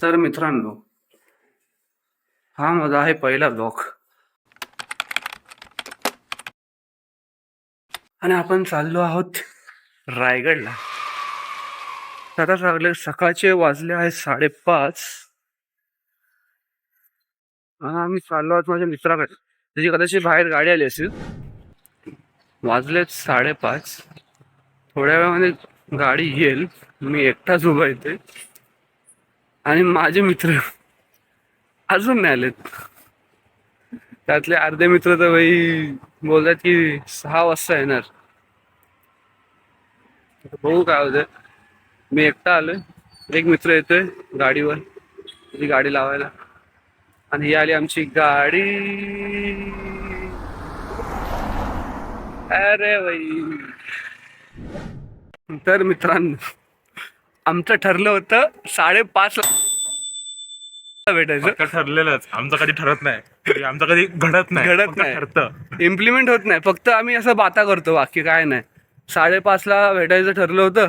तर मित्रांनो, हा माझा आहे पहिला ब्लॉग आणि आपण चाललो आहोत रायगडला. आता सकाळचे वाजले आहेत 5:30 आणि आम्ही चाललो आहोत माझ्या मित्राकडे. त्याची कदाचित बाहेर गाडी आली असेल. वाजलेत 5:30. थोड्या वेळामध्ये गाडी येईल. मी एकटाच उभा इथे आणि माझे मित्र अजून नाही आलेत. त्यातले अर्धे मित्र तर भाई बोलतात की 6 वाजता येणार. बघू काय होतंय. मी एकटा आलोय, एक मित्र येतोय गाडीवर, त्याची गाडी लावायला. आणि ही आली आमची गाडी. अरे भाई, तर मित्रांनो, आमचं ठरलं होतं 5:30 भेटायचं. ठरलेलंच, आमचं कधी ठरत नाही, आमचं कधी घडत नाही ठरतं, इम्प्लिमेंट होत नाही. फक्त आम्ही असं बाता करतो, बाकी काय नाही. 5:30 भेटायचं ठरलं होतं.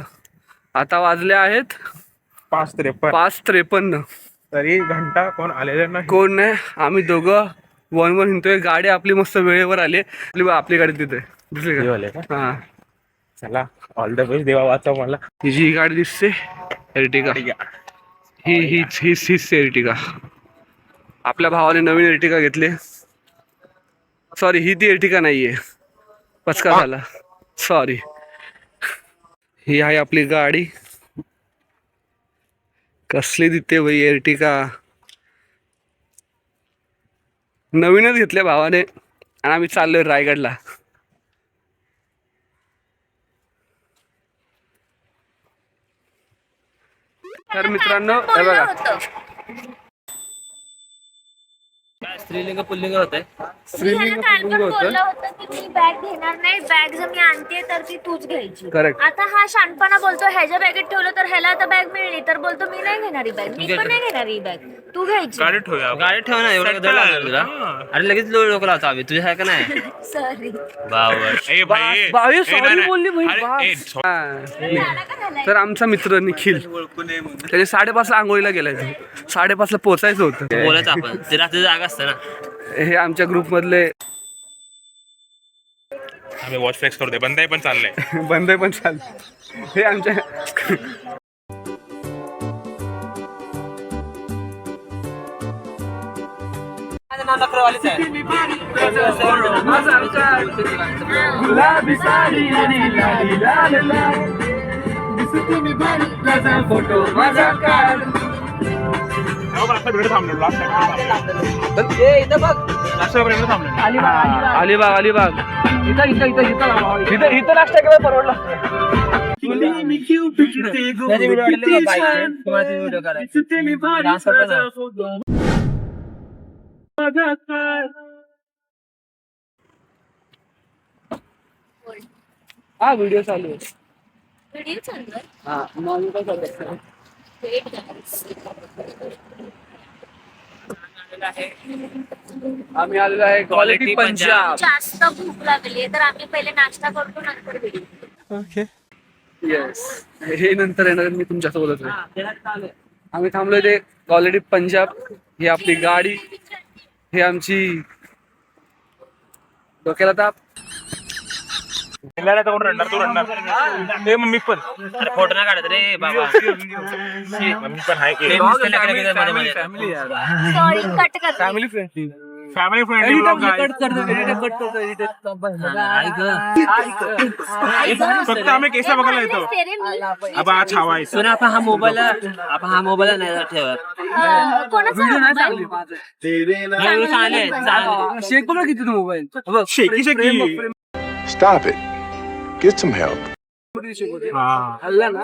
आता वाजले आहेत 5:53. तरी घंटा कोण आलेलं नाही. कोण नाही. आम्ही दोघं वन हिंडतोय. गाडी आपली मस्त वेळेवर आली. आपली गाडी तिथे दिसली का? हा, चला, ऑल द बेस्ट. देवा वाचव मला. ही जी गाडी दिसते एर्टिगा, हीच एर्टिगा. आपल्या भावाने नवीन एर्टिगा घेतली. सॉरी, ही ती एर्टिगा नाहीये, पचका झाला, सॉरी. ही आहे आपली गाडी. कसली दिसते भाई एर्टिगा. नवीनच घेतल्या भावाने आणि आम्ही चाललोय रायगडला. तर मित्रांनो, हे बघा, स्त्रीलिंग पुल्लिंग होतंय. स्त्रीलिंग पुल्लिंग होतं. बोलला होता की मी बॅग घेणार नाही, बॅग जर मी आणते तर ती तूच घ्यायची. करेक्ट. आता हा शानपणा बोलतो ह्याच्या बॅगेत ठेवलं तर ह्याला आता बॅग मिळली, तर बोलतो मी नाही घेणार ही बॅग, मी पण नाही घेणार ही बॅग, तू घ्यायची. गाडी ठेवूया. गाडी ठेव ना, एवढं गदळ लागलं तुला. अरे लगेच लोक लावतो आम्ही तुझ्यासारखं नाही. सॉरी. ए भाई, बावी ए, सॉरी नाही, नाही. बोलली भाई, अरे, बाप. ए, हा. तर आमचा मित्र निखिल, त्याने 5:30 आंघोळीला गेलाय. 5:30 पोहोचायचं होतं. बोलायचं आपण, ते रात्री जागा असतं ना. हे आमच्या ग्रुप मधले आम्ही वॉच फ्लेक्स करतोय. बंद आहे पण चाललंय. बंद पण चाल. हे आमच्या गुलाबी साडी आणि लाली लाल लाल, दिसते मी भारी, तुझा फोटो माझा काढ. अलिबाग इथं नाश्ता केला परवडला. हा, व्हिडिओ चालू आहे. व्हिडिओ चालू हा, मग काय करतो. आम्ही आलेलो आहे क्वालिटी पंजाब. जास्त भूक लागली तर आम्ही पहिले नाश्ता करतो, नंतर व्हिडिओ. येस, हे नंतर येणार. मी तुमच्यासोबत आहे. आम्ही थांबलोय ते क्वालिटी पंजाब. ही आपली गाडी, ही आमची डोक्याला ताप. कोण रडणार? तू रडणार. ते मम्मी पण. अरे फोटो नाही काढत रे बाबा. मम्मी पण आहे की. सॉरी, कट कर. Family friendly. Family friendly blog आहे. फक्त आम्ही केसा बघायला येतो. अब आज हवा आहे. सुना, आपण हा मोबाईल नाही ठेवत. शेक बघा किती मोबाईल. शेकी शेकी. Stop it. Get some help. हल्ला ना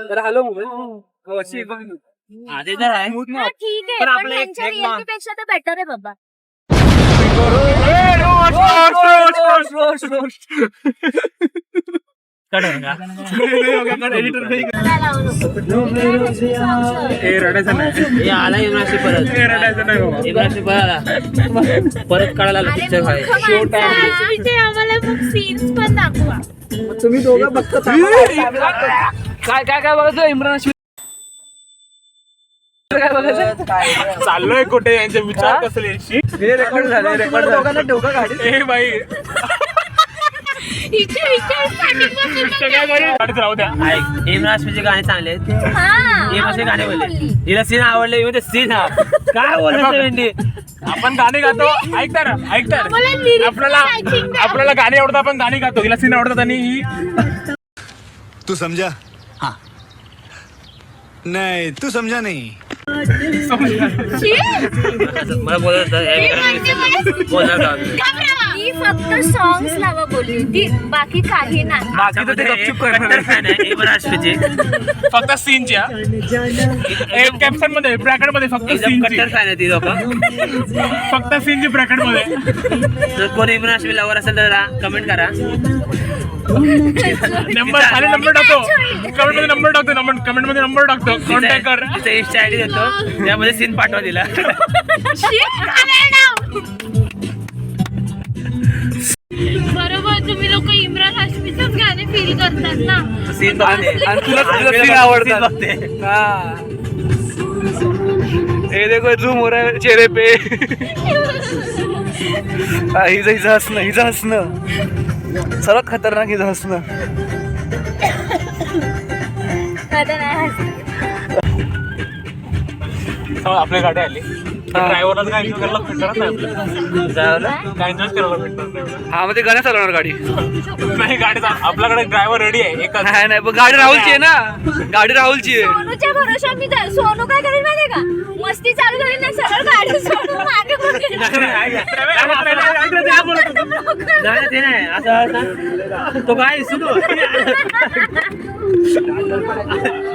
तर हॅलो मोबाईल. शेक बघ. ते तर आहे. ठीक आहे, पण पण आपलं यांच्या एक रिअलिटीपेक्षा तर बेटर आहे बाबा. आला इमराशी परत काढायला पिक्चर आम्हाला मग सीन्स पण दाखवा. तुम्ही दोघं बघता काय काय काय बघायचं इम्रान हाशमी. काय बघायचं चाललोय कुठे यांचे विचार कसले हे रेकॉर्ड झाले रेकॉर्ड दोघांना ठेवू का गाडी ए बाई गाडीत राहू द्या. ऐक इमरान हाशमीचे गाणे चांगले आहेत. हा, हे असे गाणे बोलले बोलली. हिला सीन आवडले सीन हा काय बोलत आपण गाणे गातो ऐकता आम्हाला lyrics आपल्याला matching द्या. आपल्याला गाणे आवडतात आपण गाणी गातो हिला सीन आवडतात आणि ही तू समझा हाँ नहीं तू समझा नहीं मला बोलत बोलणार मी फक्त सॉंग्स लावा बोलली होती, बाकी काही नाही. बाकी तर ते गपचूप करणार फॅन आहे इमरान हाशमीचे फक्त सीनच्या कॅप्शन मध्ये ब्रॅकेट मध्ये फक्त एकदम सीनची कट्टर फॅन आहे ती लोक. फक्त सीनची ब्रॅकेट मध्ये जर कोणी इमरान हाशमी लवर असेल तर कमेंट करा. नंबर खाली नंबर टाकतो कमेंट मध्ये नंबर टाकतो कमेंट मध्ये नंबर टाकतो कॉन्टॅक्ट कर. तिचा इंस्टा आयडी देतो त्यामध्ये सीन पाठवा दिला. बरोबर, तुम्ही लोक इम्रान हाशमीचंच गाणे फील करतात ना. सीन आणि तुला सीन आवडतात. हाँ ये देखो झूम हो रहा है चेहरे पे. हिचं हसणं सर्वात खतरनाक हिचं हसणं. आता नाही हसत. आपली गाडी आली ड्रायव्हरला काय enjoy करायला भेटणार नाही आपल्याला. काय enjoy करायला भेटणार नाही. हा मग ते गाण्यात चालवणार गाडी. नाही गाडीचा आपल्याकडे ड्रायव्हर रेडी आहे एका नाही पण गाडी राहुलची आहे ना. गाडी राहुलची आहे. सोनूच्या भरोशा मी सोनू काय करेल माहितीये का, मस्ती चालू करेल ना, सरळ गाडी सोडून मागे बघेल. नाही ते नाही असं तो काय सुरू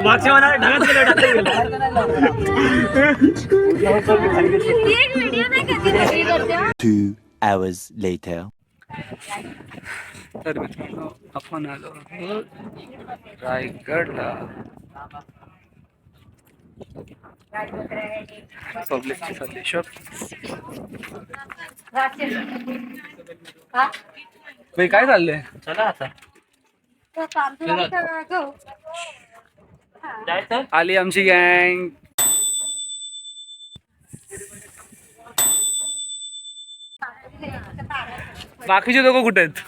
मागच्या मला ढगात ती एक व्हिडिओ नाही का ती रेडी करते. 2 hours later. तर मित्रांनो आपण आलो आहोत रायगडला. पब्लिकची चालली शॉप. काय चाललंय. चला आता जायचं. आली आमची गँग. बाकीचे लोक कुठे आहेत.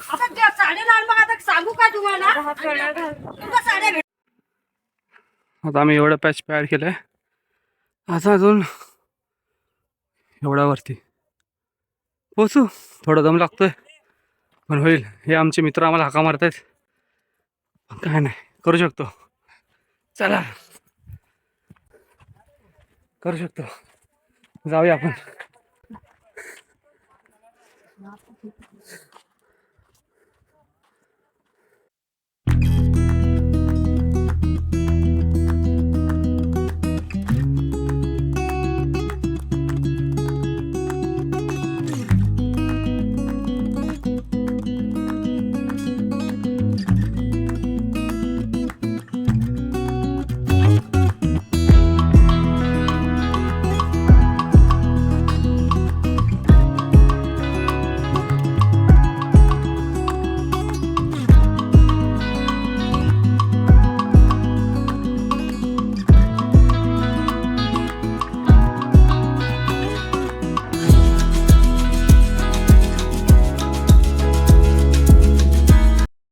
आता आम्ही एवढं पॅच पॅड केलंय. आता अजून एवढ्यावरती पोचू. थोडा दम लागतोय पण होईल. हे आमचे मित्र आम्हाला हाका मारतायत. काय नाही करू शकतो. चला करू शकतो. जाऊया आपण.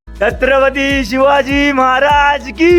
छत्रपती शिवाजी महाराज की.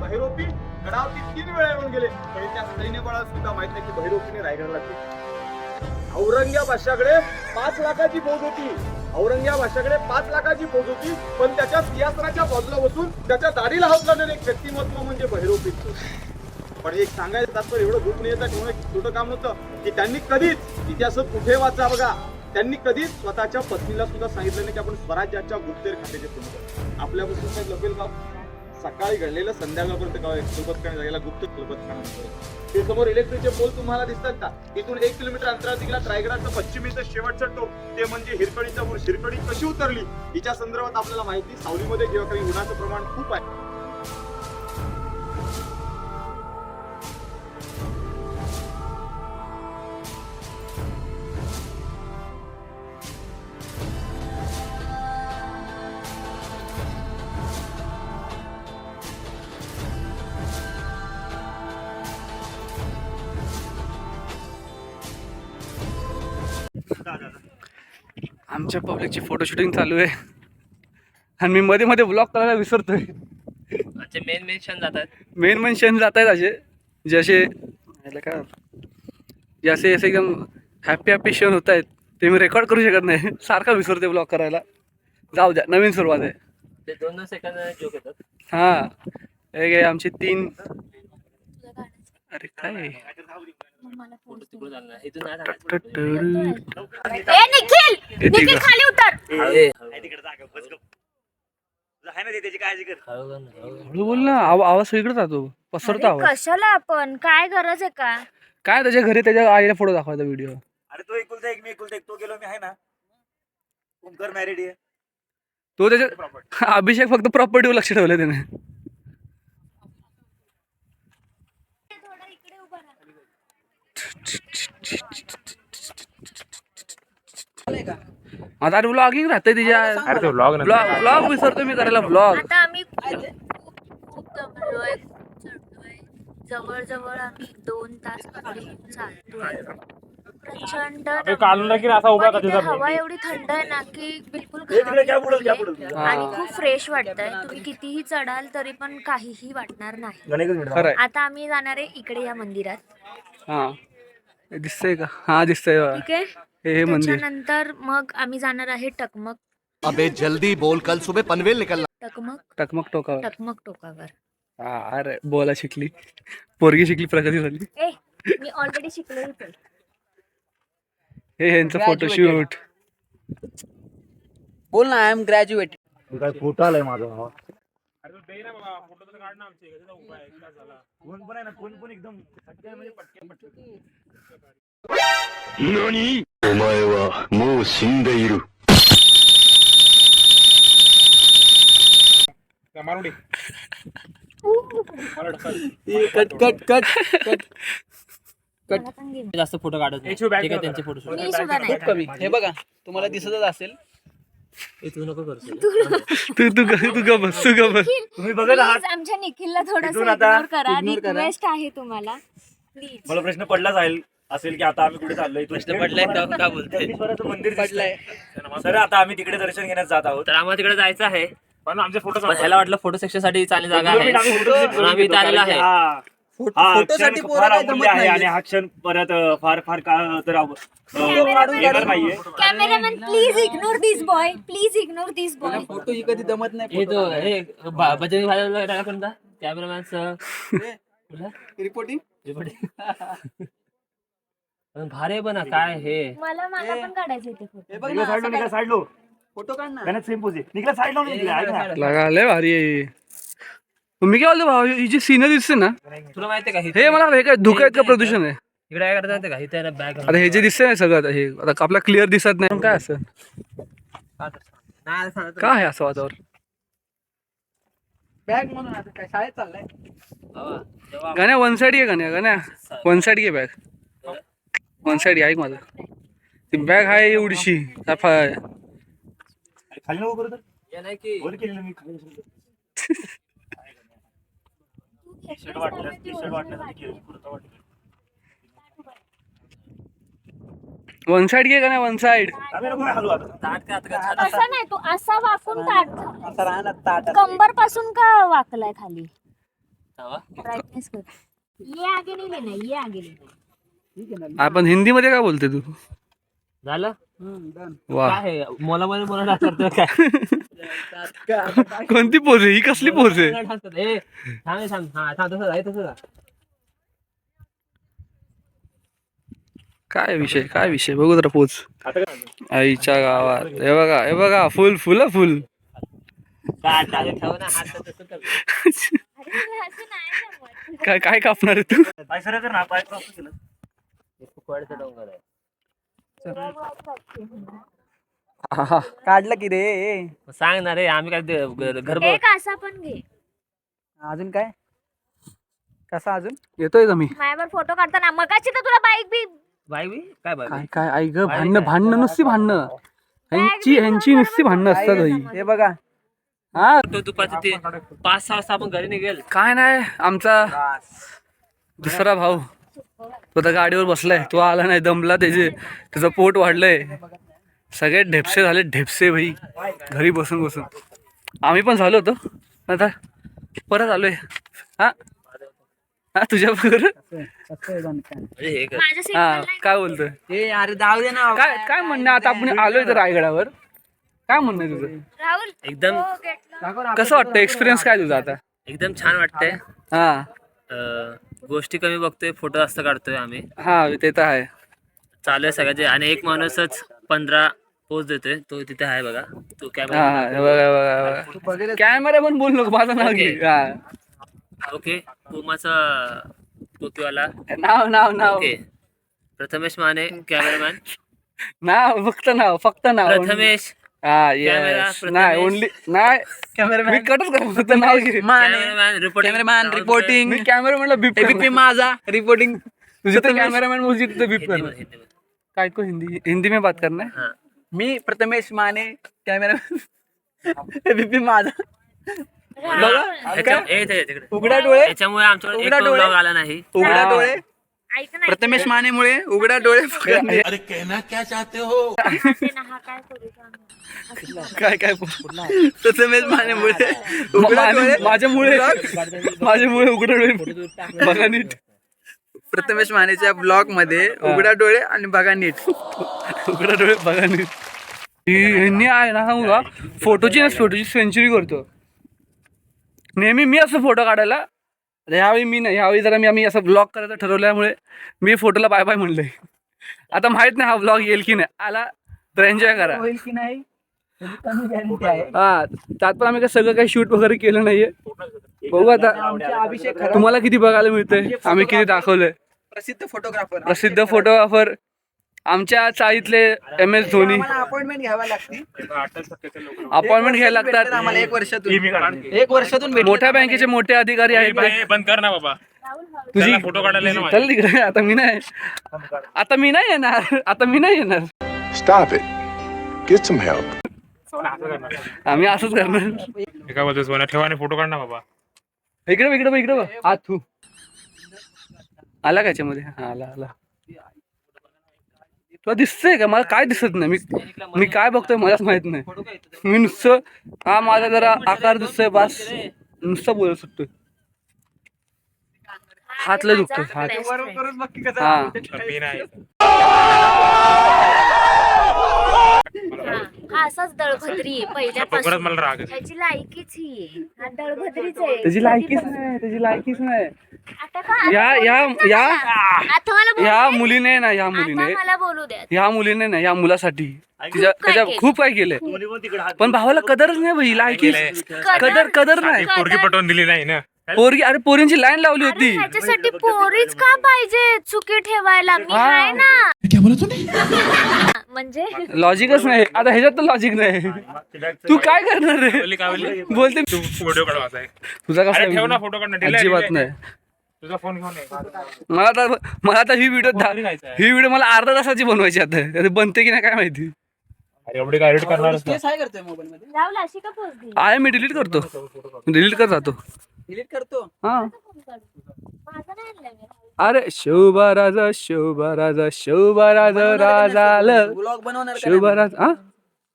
भैरोपी गडावरती 3 वेळा येऊन गेले तरी त्या सैन्यबळाला सुद्धा माहित नाही की भैरोपीने रायगडला केलं. औरंग्या भाषाकडे 5 लाखाची फौज होती. औरंग्या भाषाकडे 5 लाखाची फौज होती, पण त्याच्या सिंहासनाच्या बाजूला बसून त्याच्या दाढीला हात लावलेलं एक व्यक्तिमत्व म्हणजे भैरोपीच. पण एक सांगायचं तात्पर्य एवढं गोपनीयता ठेवणं छोटं काम नव्हतं की त्यांनी कधीच इतिहासात कुठे वाचा बघा, त्यांनी कधीच स्वतःच्या पत्नीला सुद्धा सांगितलं नाही की आपण स्वराज्याच्या गुप्तहेर खात्याचे प्रमुख. आपल्यापासून काही लपेल का? सकाळी घडलेलं संध्याकाळपर्यंत काय खलबतखाना झालेला गुप्त खलबतखाना म्हणतो. ते समोर इलेक्ट्रिकचे पोल तुम्हाला दिसतात का? इथून 1 किलोमीटर अंतरावर तिला रायगडाचं पश्चिमेचं शेवटचं टोक ते म्हणजे हिरकणीचा मूळ. हिरकणी कशी उतरली हिच्या संदर्भात आपल्याला माहिती सावलीमध्ये किंवा काही उन्हाचं प्रमाण खूप आहे. आमच्या पब्लिकची फोटो शूटिंग चालू आहे आणि मी मध्ये मध्ये ब्लॉग करायला विसरतोय. मेन क्षण जातात. मेन क्षण जात आहेत असे जसे का जसे असे एकदम हॅपी क्षण होत आहेत ते मी रेकॉर्ड करू शकत नाही. सारखा विसरते ब्लॉग करायला. जाऊ द्या, नवीन सुरुवात आहे. ते 2 सेकंद जोक येतात. हां, हे आमचे 3. अरे काय निखिल खाली उतर. हळू बोल ना, आवाज वेगळा जातो, पसरतो आवाज. कशाला आपण काय गरज आहे का? काय त्याच्या घरी त्याच्या आईला फोटो दाखवायचा व्हिडिओ. अरे तो एकुलता एक, मी एकुलता एक, तो गेलो मी आहे ना. ओमकार मॅरिड आहे. तो त्याच्या अभिषेक फक्त प्रॉपर्टीवर लक्ष ठेवलं त्याने. आता अरे व्लॉगिंग राहतंय तिच्या. ब्लॉग विसरतो मी करायला ब्लॉग. आता आम्ही खूप दमलोय, चढलोय. जवळ आम्ही 2 तास चालतोय. प्रचंड हवा एवढी थंड आहे ना की बिलकुल आणि खूप फ्रेश वाटतंय. तुम्ही कितीही चढाल तरी पण काहीही वाटणार नाही. आता आम्ही जाणार आहे इकडे या मंदिरात. हा दिसतंय का? हा दिसतंय. ठीक आहे. हे मंदिर. त्याच्यानंतर मग आम्ही जाणार आहे टकमक. अबे जल्दी बोल, कल सुबह पनवेल निकलना. टकमक टोकावर. हा अरे बोला शिकली, पोरगी शिकली, प्रगती झाली. मी ऑलरेडी शिकले होते. हे यांचं फोटोशूट. बोल ना, आय एम ग्रॅज्युएट. काय फोटो आलाय माझा. कोण पण आहे ना, कोण पण एकदम पटकन. 何お前はもう死んでいる。जास्त फोटो काढत नाही. ठीक आहे, त्यांचे फोटो मी सुद्धा नाही. कमी. हे बघा, तुम्हाला दिसतच असेल. तू नको तू ग बस. तुम्ही बघत आहात. Please, आमच्या निखिलला थोडंसं इथून आता इग्नोर करा. ignore करा. रिक्वेस्ट आहे तुम्हाला प्लीज. मला प्रश्न पडला असेल की आता आम्ही कुठे चाललोय. प्रश्न पडलाय का बोलतोय? जगदीश्वराचं मंदिर पडलंय. सर आता आम्ही तिकडे दर्शन घेण्यास जात आहोत. तर आम्हाला तिकडे जायचं आहे. पण आमचे फोटो पण ह्याला वाटलं फोटो सेक्शन साठी चांगली जागा आहे, म्हणून आम्ही इथं आलेलो आहे. फोटोसाठी फार अमूल्य आहे आणि हा क्षण परत फार काळ तर येणार नाहीये. Cameraman please ignore this boy. Please ignore this boy. Photo ही कधी जमत नाही. हे तो हे बजरंग भाईला कोणता कॅमेरामॅनचं रिपोर्टिंग भारे बना काय हे. मला पण काढायचे ते फोटो. निघा साईडलो फोटो काढ ना. सेम पोज निघला साईडलो लय भारी आहे. मी काय बोलतो भाऊ, ही जी सीनरी दिसते ना, तुला माहितीये का हे मला हे काय धुक्यात का प्रदूषण आहे. इकडे काय करता माहितीये का, इथे बॅग आता हे जे दिसतंय ना सगळं, हे आता आपला क्लिअर दिसत नाही. काय असं काय आहे असं वातावरण? बॅग म्हणून आता काय शाळेत चाललाय. गाण्या वन साइड घे, गाण्या वन साइड घे बॅग. वन साइड ऐक माझं. ती बॅग आहे एवढीशी. खाली नको करू तर नाही की वर केलेलं मी खाली टी-शर्ट वाटलं वन साइड घे का नाही, वन साइड. असा नाही, तो असा वाकून ताट कंबर पासून का वाकलाय खाली. ब्राईटनेस कर. ये आगे नहीं लेना, ये आगे लेना. आपण हिंदीमध्ये काय बोलते तू? झालं वा, काय मोला डान्स करतो काय कोणती पोज आहे ही? कसली पोज आहे? डान्स करतो. ए थांब हा थांब तसं आहे तसं. काय विषय बघू जरा पोच. आईच्या गावात हे बघा फुल फुल फुल. ठेव ना हात तसं कर. अरे असं नाही जमत. काय कापणार आहे तू? पाय सरळ कर ना, पाय क्रॉस केलं. फुकवाडीचा डोंगर आहे. काढलं की रे. सांग ना रे आम्ही काय घर एक असा पण घे. अजून काय? कसा अजून? येतोय का मी? माझ्यावर फोटो काढताना मगाशी तर तुला बाईक बी बाई बी काय बाई काय आई ग, भांडणं नुसती भांडणं. ह्यांची नुसती भांडणं असतात भाई. हे बघा हा दुपारचं ते 5-6 वाजता आपण घरी निघेल. काय नाही, आमचा दुसरा भाऊ तो आता गाडीवर बसलाय. तो आला नाही, दमला. त्याचं पोट वाढलंय. सगळे ढेपसे झाले, ढेपसे भाई, घरी बसून बसून. आम्ही पण झालो होतो, आता परत आलोय. हा हा तुझ्या बरोबर. माझ्या हा काय बोलतोय? हे अरे जाऊ दे ना. काय म्हणणं? आता आपण आलोय तर रायगडावर, काय म्हणणं आहे तुझं? राहुल एकदम हो, घेतलं. कसं वाटतं? एक्सपिरियन्स काय तुझा आता? एकदम छान वाटतंय. हा गोष्टी कमी बघतोय, फोटो जास्त काढतोय आम्ही. हा ते तर आहे. चालू आहे सगळ्याचे. आणि एक माणूसच 15 पोज देतोय, तो तिथे आहे बघा. तो हा कॅमेरा. हा हे बघा कॅमेरा पण बोल नको, माझं नाव घे. हा ओके. पुमाचा टोपीवाला. नाव ओके. प्रथमेश माने कॅमेरामॅन. फक्त नाव प्रथमेश हा कॅमेरा, येस. प्रथमेश. नाही ओनली नाही मी कटच कर, फक्त नाव घे. Cameraman cameraman reporting. मी कॅमेरा म्हणलं बीप एबीपी माझा रिपोर्टिंग. तुझे तर कॅमेरामॅन बोलची तिथं बीप कर. काय को हिंदी में बात करना है? हाँ. मी प्रथमेश माने कॅमेरामॅन एबीपी माझा. उघडा डोळे. त्याच्यामुळे आमच्याकडे उघडा एक डोळे. ब्लॉग आला नाही. उघडा हा. डोळे. ऐक ना, प्रथमेश मानेमुळे उघडा डोळे. अरे कहना क्या चाहते हो? ऐक ना, हा काय करू का? काय प्रथमेश मानेमुळे उघडा डोळे. माझ्यामुळे उघडा डोळे बघा नीट. प्रथमेश मानेच्या ब्लॉग मध्ये उघडा डोळे आणि बघा नीट. उघडा डोळे बघा नीट. ह्यांनी आहे ना सांगू का, फोटोची सेंचुरी करतो नेहमी. मी असं फोटो काढायला, ह्यावेळी मी नाही. ह्यावेळी जरा आम्ही असं ब्लॉग करायचं ठरवल्यामुळे मी फोटोला बाय बाय म्हणलंय. आता माहित नाही हा ब्लॉग येईल की नाही. आला तर एन्जॉय करा. होईल की नाही कमी गॅरंटी आहे. हा त्यात पण आम्ही सगळं काही शूट वगैरे केलं नाहीये. बघू आता आमचे अभिषेक खरात तुम्हाला किती बघायला मिळतंय, आम्ही किती दाखवलंय. प्रसिद्ध फोटोग्राफर आमच्या चाळीतले MS धोनी. अपॉइंटमेंट घ्यावी लागते. अपॉइंटमेंट घ्यायला लागतात. आम्हाला 1 वर्षातून भेटले. मोठ्या बँकेचे मोठे अधिकारी आहेत ते. बंद कर ना बाबा. तुझी फोटो काढायला ना चल तिकडे. आता मी नाही येणार. Stop it. Get some help. आम्ही असंच करणार. एका बाजूस मला ठेवा आणि फोटो काढ ना बाबा. इकडे बघ. हात तू आला का याच्यामध्ये? हा आला. तुला दिसतंय का? मला काय दिसत नाही. मी काय बघतोय मलाच माहित नाही. मी नुसतं हा माझा जरा आकार दिसतोय बस, नुसतं बोलत सुटतोय. हात लय दुखतोय. हात हा मी नाही. हा असाच दळभद्री आहे परत पहिल्यापासून. मला राग येतो. त्याची लायकीच ही आहे. हा दळभद्रीच आहे. त्याची लायकीच नाही. आता का? या आता मला बोलू ह्या दे. मुलीने ना आता मला बोलू द्या. ह्या मुलीने ना ह्या मुलासाठी काय केलं? खूप काय केलंय. दोन्ही पण तिकडे हात. पण भावाला कदरच नाही भाई. लायकी कदर नाही. पोरगी पटवून दिली नाही ना. पोरींची लाईन लावली अरे होती. ह्याच्यासाठी पोरीच का पाहिजे चुकी ठेवायला? मी हा. आहे ना. म्हणजे लॉजिकच नाही. आता ह्याच्यात तर लॉजिक नाही. तू काय करणार रे? काय बोलली? बोलते तू फोटो काढ माझा एक. तुझा अरे ठेव ना कसा फोटो काढ. अजिबात नाही. तुझा फोन घेऊन ये. मला आता ही व्हिडिओ मला अर्धा तासाची बनवायची. आता बनते की नाही काय माहिती. अरे एवढी काय एडिट करणार काय करतोय मोबाईल मध्ये? राहुल अशी का पोच दे? आहे मी डिलीट करतो. डिलीट करत जातो. डिलीट करतो. हा माझा नाही आणलाय मी. अरे शोभा राजा राजाल ब्लॉग बनवणार का शोभा नाही? राजा. हा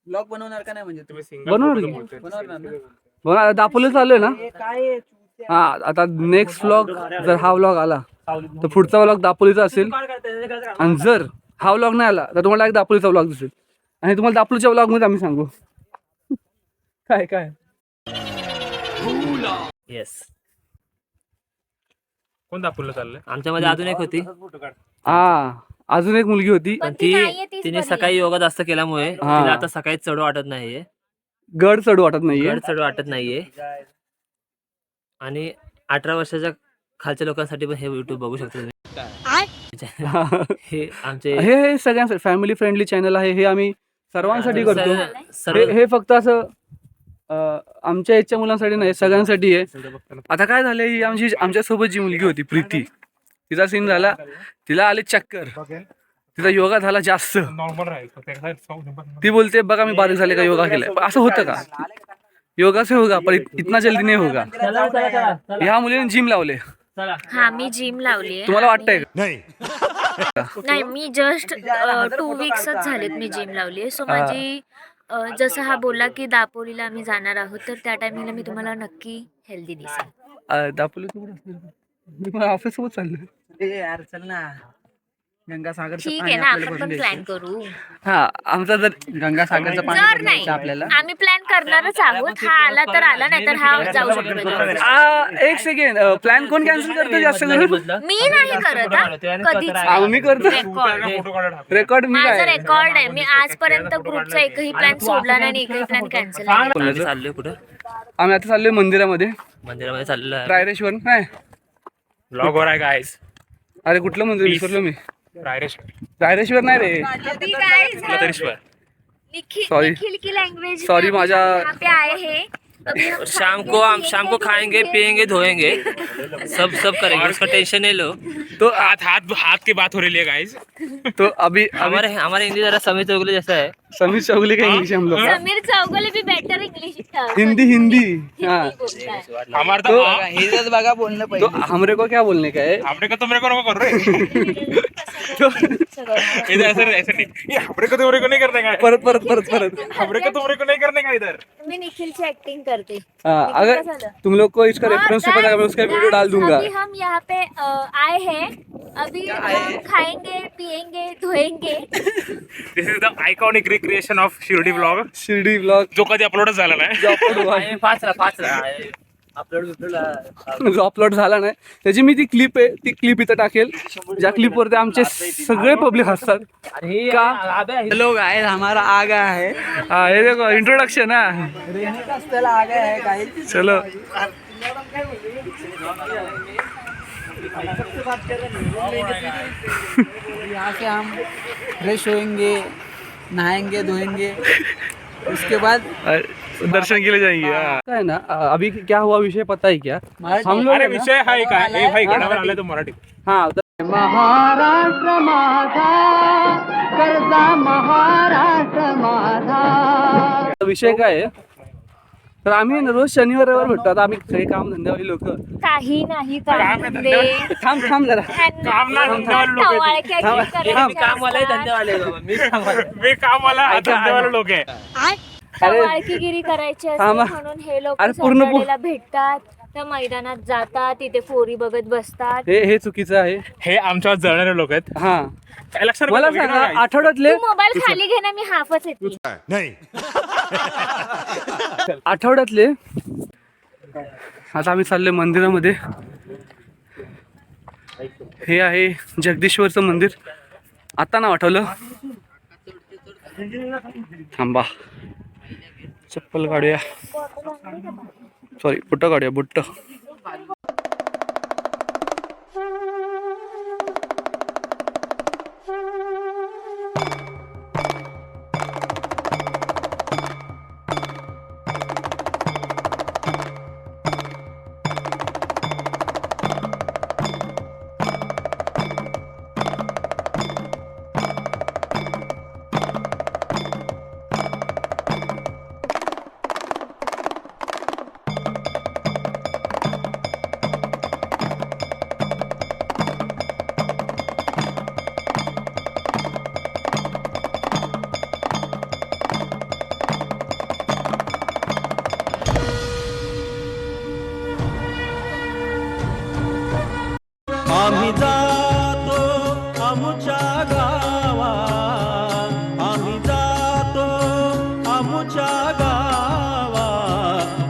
ब्लॉग बनवणार का नाही म्हणजे तुम्ही? तुम्ही सिंगल बनवणार फोटो की? बोलतोय. बनवणार ना? बघा दापोली चालू आहे ना. हे काय आहे? हा आता नेक्स्ट व्लॉग जर हा व्लॉग आला तर पुढचा व्लॉग दापोलीचा असेल, आणि जर हा व्लॉग नाही आला तर तुम्हाला एक दापोलीचा व्लॉग दिसेल, आणि तुम्हाला दापोलीच्या व्लॉग मध्ये आम्ही सांगू काय काय. येस, कोण दापोलीला चाललंय? आमच्यामध्ये अजून एक होती, हा अजून एक मुलगी होती, पण ती नाहीये, तीच तिने बरी सकाळी योगा जास्त केल्यामुळे हा. तिला आता सकाळी चढू वाटत नाहीये, गड चढू वाटत नाहीये. गड चढू वाटत नाहीये. आणि 18 वर्षाच्या खालच्या लोकांसाठी पण हे युट्यूब बघू शकतो तुम्ही. हे आमचे हे सगळ्यांसाठी फॅमिली फ्रेंडली चॅनल आहे, हे आम्ही सर्वांसाठी करतो. सर्व हे फक्त असं आमच्या याच्या मुलांसाठी नाही, सगळ्यांसाठी आहे. आता काय झालंय, ही आमच्यासोबत जी मुलगी होती प्रीती, तिचा सीन झाला, तिला आले चक्कर, तिचा योगा झाला जास्त. नॉर्मल राहील. ती बोलते बघा मी बारीक झाले का योगा केलाय, पण असं होतं का? योगा से होगा पर इतना जल्दी नाही होगा. चला चला चला ह्या मुलीने जिम लावले, चला. हा मी जिम लावली तुम्हाला वाटतंय का? नाही, मी जस्ट 2 वीक्सच झालेत मी जिम लावली. सो माझी जसं हा बोलला की दापोलीला आम्ही जाणार आहोत, तर त्या टायमिंगला मी तुम्हाला नक्की हेल्दी दिसेल. दापोली मी ऑफिस सोबत चाललोय. यार चल ना, गंगासागर ठीक आहे ना, आपण पण प्लॅन करू. हा आमचा जर गंगासागरचं जर पाणी नाही आपल्याला. आम्ही प्लॅन करणारच आहोत. हा आला तर आला, नाही तर हा जाऊ शकतो. एक सेकंड, प्लॅन कोण कॅन्सल करतो जास्त करून? मी नाही करत हा, कधीच. मी करतो रेकॉर्ड. मी माझा काय रेकॉर्ड आहे. मी आजपर्यंत ग्रुपचा एकही प्लॅन सोडला नाही आणि एकही प्लॅन कॅन्सल नाही. आम्ही चाललोय कुठं? आम्ही आता चाललोय मंदिरामध्ये, मंदिरामध्ये चाललेलो आहे. रायरेश्वर नाही. ब्लॉग वर आहे गाईस. अरे कुठलं मंदिर विसरलो मी. रायरेश्वर. रायरेश्वर नाही रे, अभी guys, लतरेश्वर. Sorry. निखिल की लैंग्वेज Sorry, माझ्या- यहाँ पे आए हैं. अभी हम शाम को खाएंगे पिएंगे धोएंगे, सब करेंगे, उसका टेंशन नहीं लो. तो हाथ की बात हो रही है गाइस. तो अभी हमारे हिंदी जरा समीर चौगले जैसा है. समीर चौगले का इंग्लिश हम लोग का. समीर चौगुले भी बेटर इंग्लिश हिंदी हाँ. बोलता है. हमारा तो हे बघा बोलणं तो पाहिजे. हमरे को क्या बोलने का है? हमरे को तुमरे को कर रहे. तो इधर ऐसे नहीं. ये हमरे को तुमरे को नहीं करने का. परत हमरे को तुमरे को नहीं करने का इधर. मैं निखिल से एक्टिंग करती. हाँ, अगर तुम लोग को इसका रेफरेंस पता है, मैं उसका वीडियो डाल दूंगा. अभी हम यहाँ पे आए हैं. अभी हम खाएंगे पिएंगे धोएंगे. This is the iconic recreation of Shirdi blog, Shirdi blog जो कधी अपलोड झाला नाही. फास्ट रहा अपलोड जो अपलोड झाला नाही त्याची मी ती क्लिप आहे, ती क्लिप इथं टाकेल, ज्या क्लिप वरती आमचे सगळे पब्लिक हसतात का. हेलो गाइस, हमारा आ गया है. हाँ ये देखो इंट्रोडक्शन है. रहने का स्थल आ गया है गाइस. चलो यहाँ से हम फ्रेश होएंगे, नहाएंगे धोएंगे, उसके बाद दर्शन के लिए जाएंगे. हाँ. है ना, अभी क्या हुआ विषय पता है क्या? हम लोग अरे है ना- विषय हाय काय. ए भाई गडावर आले तो मराठी. हाँ महाराष्ट्र माझा, कर्जा महाराष्ट्र माझा. विषय काय आहे, तर आम्ही ना रोज शनिवार रविवार भेटतो. आता आम्ही काही काम धंद्यावाली लोक. काही नाही करते. थांब जरा. काम ना धंदेवाले लोक आहेत. कामवाले धंदेवाले मी कामवाले. मी कामवाला धंदेवाले लोक आहे. टवाळकीगिरी करायची असते थांबा. म्हणून हे लोक अरे पूर्ण सॅटर्डेला भेटतात, त्या मैदानात जातात, तिथे पोरी बघत बसतात. हे चुकीचं आहे. हे आमच्यावर जळणारे लोक आहेत. हा लक्षात मला ठेवा, सांगा, guys. आठवड्यातले तू मोबाईल खाली घे ना, मी हाफच येते. आठवड्यातले आता आम्ही चाललोय मंदिरामध्ये. हे आहे जगदीश्वरचं मंदिर. आता ना आठवलं. थांबा चप्पल काढूया, सॉरी बुट्ट काढूया, बुट्ट. आम्ही जातो आमुच्या गावा, आम्ही जातो आमुच्या गावा,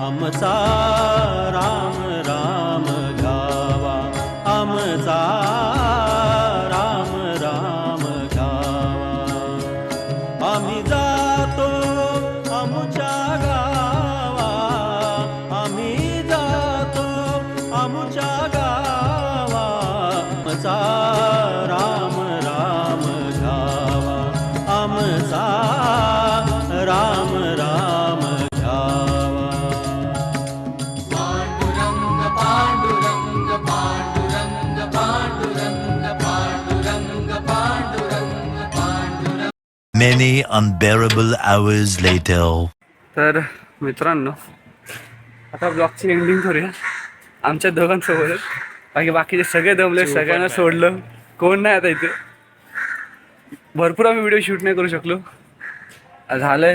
आमचा राम राम गावा, आमचा राम राम गावा. आम्ही जातो आमुच्या गावा, आम्ही जातो आमुच्या गावा, आमचा राम राम गावा, आमचा राम राम गावा. Pandurang Pandurang Pandurang Pandurang Pandurang Pandurang Pandurang. Many unbearable hours later. तर मित्रांनो, आता ब्लॉगची एंडिंग करूया आमच्या दोघांसोबतच. बाकीचे सगळे दमले, सगळ्यांना सोडलं, कोण नाही आता इथे. भरपूर आम्ही व्हिडिओ शूट नाही करू शकलो. झालंय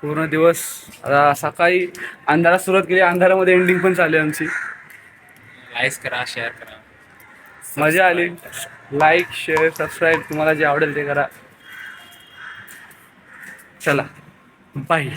पूर्ण दिवस. आता सकाळी अंधारात सुरुवात केली, अंधारामध्ये एंडिंग पण चालली आमची. लाईक करा, शेअर करा. मजा आली. लाईक शेअर सबस्क्राईब तुम्हाला जे आवडेल ते करा. चला बाय.